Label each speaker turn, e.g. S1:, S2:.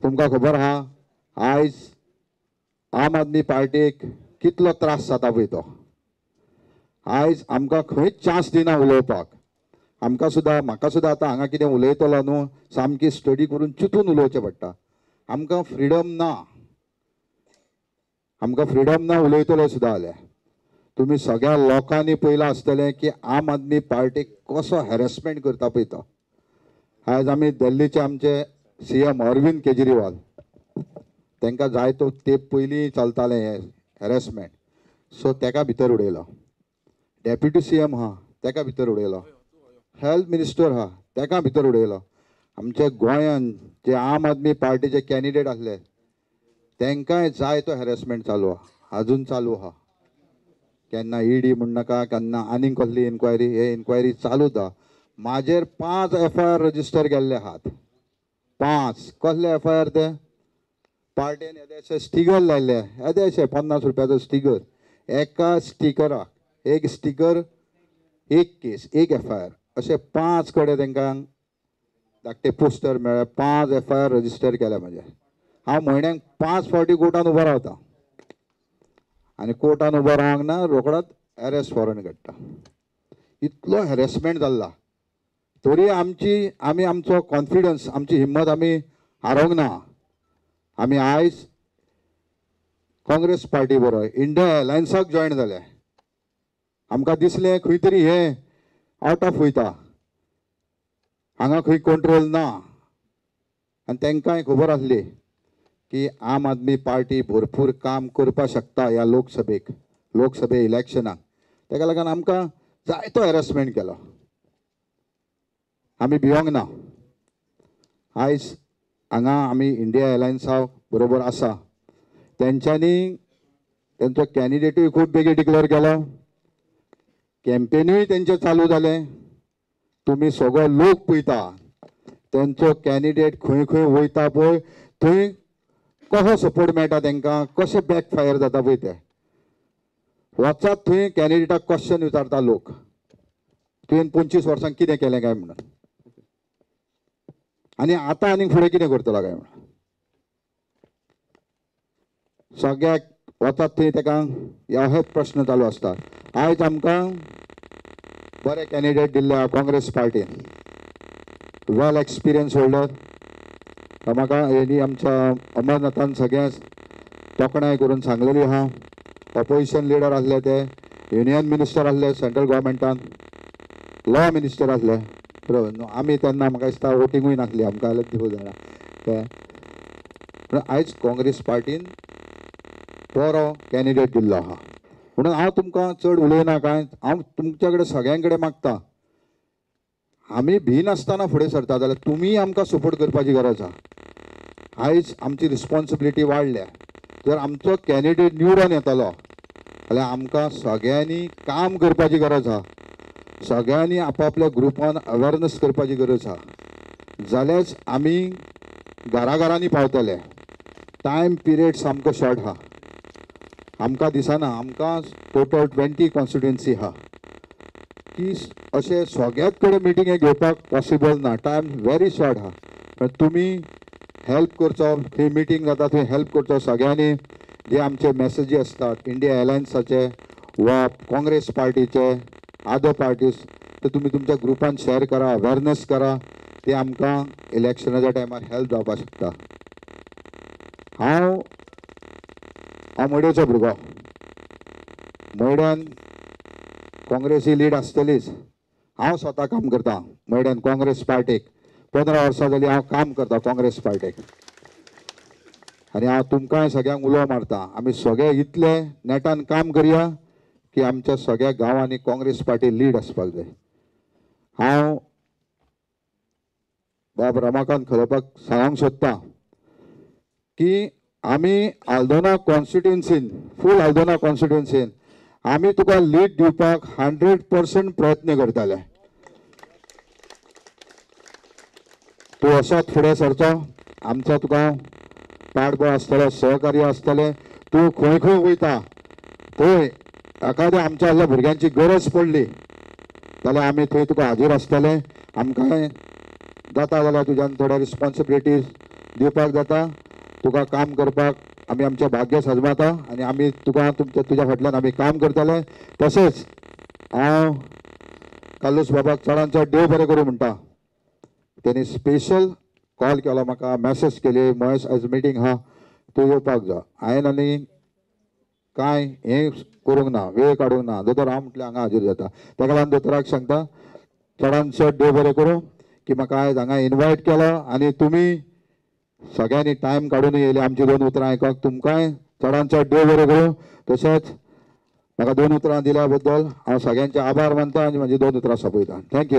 S1: तुमकां खबर आहा आयज आम आदमी पार्टीक कितलो त्रास जाता पळय तो. आयज आमकां खंयच चान्स दिना उलोवपाक. आमकां सुद्दां म्हाका सुद्दां आतां हांगा कितें उलयतलो न्हू सामकी स्टडी करून चिंतून उलोवचें पडटा. आमकां फ्रिडम ना. आमकां फ्रिडम ना उलयतलो सुद्दां जाल्यार. तुमी सगळ्या लोकांनी पयलां आसतलें की आम आदमी पार्टीक कसो हॅरेसमेंट करता पळय तो. आयज आमी दिल्लीचे आमचे CM अरविंद केजरीवाल तांकां जाय तो तेप पयलीं चलतालें हें हॅरेसमेंट. सो ताका भितर उडयलो. डेप्युटी CM आहा ताका भितर उडयलो. हेल्थ मिनिस्टर आहा ताका भितर उडयलो. आमच्या गोंयान जे आम आदमी पार्टीचे कॅन्डिडेट आसले तांकांय जाय तो हॅरेसमेंट चालू आहा. अजून चालू आहा. केन्ना ED म्हण नाका केन्ना आनीक कसली इन्क्वायरी हे इन्क्वायरी चालूच आहा. म्हाजेर 5 FIR रजिस्टर केल्ले आहात. 5 कसले FIR ते पार्टीन येदेशे स्टिकर लायले. येदेशे 50 रुपयाचो स्टिकर. एका स्टिकराक एक स्टिकर एक केस एक FIR अशे 5 कडेन तांकां धाकटे पोस्टर मेळ्ळे. 5 FIR रजिस्टर केल्या म्हाजे. हांव म्हयन्याक 5 फावटी कोर्टान उबो रावता आनी कोर्टान उबो रावंक ना रोखडोच अरेस्ट वॉरंट काडटा. इतलो हॅरेसमेंट जाल्ला तरी आमी आमचो कॉन्फिडन्स आमची हिम्मत आमी हारोवंक ना. आमी आयज काँग्रेस पार्टी बरोबर इंडिया अलायन्साक जॉयन जाले. आमकां दिसलें खंय तरी हें आउट ऑफ वयता. हांगा खंय कंट्रोल ना. आनी तांकांय खबर आसली की आम आदमी पार्टी भरपूर काम करपाक शकता ह्या लोकसभे इलेक्शनाक. ताका लागून आमकां जायतो हॅरेसमेंट केलो. आमी भिवंक ना. आयज हांगा आमी इंडिया अलायन्सा बरोबर आसा. तेंच्यांनी तेंचो कॅन्डिडेटूय खूब बेगीन डिक्लेअर केलो. कॅम्पेनूय तेंचें चालू जालें. तुमी सगळो लोक पळयता तेंचो कॅन्डिडेट खंय खंय वयता पळय थंय कसो सपोर्ट मेळटा तांकां कशें बॅकफायर जाता पळय तें. वचात थंय कॅन्डिडेटाक क्वेश्चन विचारता लोक तुवें 25 वर्सां कितें केलें काय म्हणून आनी आतां आनीक फुडें कितें करतलो काय म्हणून. सगळ्याक वतात थंय ताका हेच प्रश्न चालू आसता. आयज आमकां बरे कॅन्डिडेट दिल्ले आहा काँग्रेस पार्टीन. वेल एक्सपिरियन्स होल्डर. म्हाका हेणी आमच्या अमरनाथान सगळ्या तोखणाय करून सांगलेली आहा. ऑपोजिशन लिडर आसले ते युनियन मिनिस्टर आसले सेंट्रल गव्हर्मेंटान लॉ मिनिस्टर आसले बरोबर न्हू. आमी तेन्ना म्हाका दिसता वोटिंगूय नासली आमकां जाल्यार देव जाणा ते. आयज काँग्रेस पार्टीन बरो कॅन्डिडेट दिल्लो आहा म्हणून हांव तुमकां चड उलयना कांय. हांव तुमच्या कडेन सगळ्यां कडेन मागता आमी भिनासतना फुडें सरता जाल्यार तुमी आमकां सपोर्ट करपाची गरज आहा. आयज आमची रिस्पॉन्सिबिलिटी वाडल्या. जर आमचो कॅन्डिडेट निवडून येतलो जाल्यार आमकां सगळ्यांनी काम करपाची गरज आहा. सगळ्यांनी आपापल्या ग्रुपान अवेरनस करपाची गरज आहा. जाल्यारच आमी घराघरांनी पावतले. टायम पिरियड सामको शॉर्ट आहा. आमकां दिसना आमकां टोटल 20 कॉन्स्टिट्युएन्सी आहा की अशें सगळ्याच कडेन मिटिंगे घेवपाक पॉसिबल ना. टायम व्हेरी शॉर्ट आहा. पण तुमी हेल्प करचो. थंय मिटींग जाता थंय हेल्प करचो. सगळ्यांनी जे आमचे मॅसेजी आसतात इंडिया अलायन्साचे वा काँग्रेस पार्टीचे अदर पार्टीज ते तुमी तुमच्या ग्रुपान शेअर करा अवेरनेस करा. ते आमकां इलेक्शनाच्या टायमार हेल्प जावपाक शकता. हांव मड्योचो भुरगो. मड्यान काँग्रेसी लीड आसतलीच. हांव स्वता काम करता मड्यान काँग्रेस पार्टीक 15 वर्सां जालीं हांव काम करता काँग्रेस पार्टीक. आनी हांव तुमकांय सगळ्यांक उलो मारता आमी सगळे इतले नेटान काम करया की आमच्या सगळ्या गांवांनी काँग्रेस पार्टी लीड आसपाक जाय. हांव बाब रमाकांत खलोपाक सांगूंक सोदतां की आमी आल्दोना कॉन्स्टिट्युएन्सीन फूल आल्दोना कॉन्स्टिट्युएन्सीन आमी तुका लीड दिवपाक 100% प्रयत्न करतले. तूं असोच फुडें सरचो. आमचो तुका पाठबळ आसतलो सहकार्य आसतलें. तूं खंय खंय वयता थंय एखाद्या आमच्या आदल्या भुरग्यांची गरज पडली जाल्यार आमी थंय तुका हाजीर आसतले. आमकां जाता जाल्यार तुज्यान थोड्या रिस्पॉन्सिबिलिटीज दिवपाक जाता तुका काम करपाक आमी आमचें भाग्य सजमाता आनी आमी तुका तुज्या फाटल्यान आमी काम करतले. तशेंच हांव कालूस बाबाक चडांत चड देव बरें करूं म्हणटा. तेणी स्पेशल कॉल केलो म्हाका, मॅसेज केली, महेश आयज मिटींग आहा तूं येवपाक जाय. हांवें आनी कांय हें करूंक ना, वेळ काडूंक ना. दोतोर हांव म्हटलें हांगा हाजीर जाता. ताका लागून दोतोराक सांगता चडांत चड देव बरें करूं की म्हाका आयज हांगा इनवायट केलो आनी तुमी सगळ्यांनी टायम काडून येयले आमची 2 उतरां आयकूंक. तुमकांय चडांत चड देव बरें करूं. तशेंच म्हाका 2 उतरां दिल्या बद्दल हांव सगळ्यांचे आभार मानता आनी म्हाजी 2 उतरां सोंपयता. थँक्यू.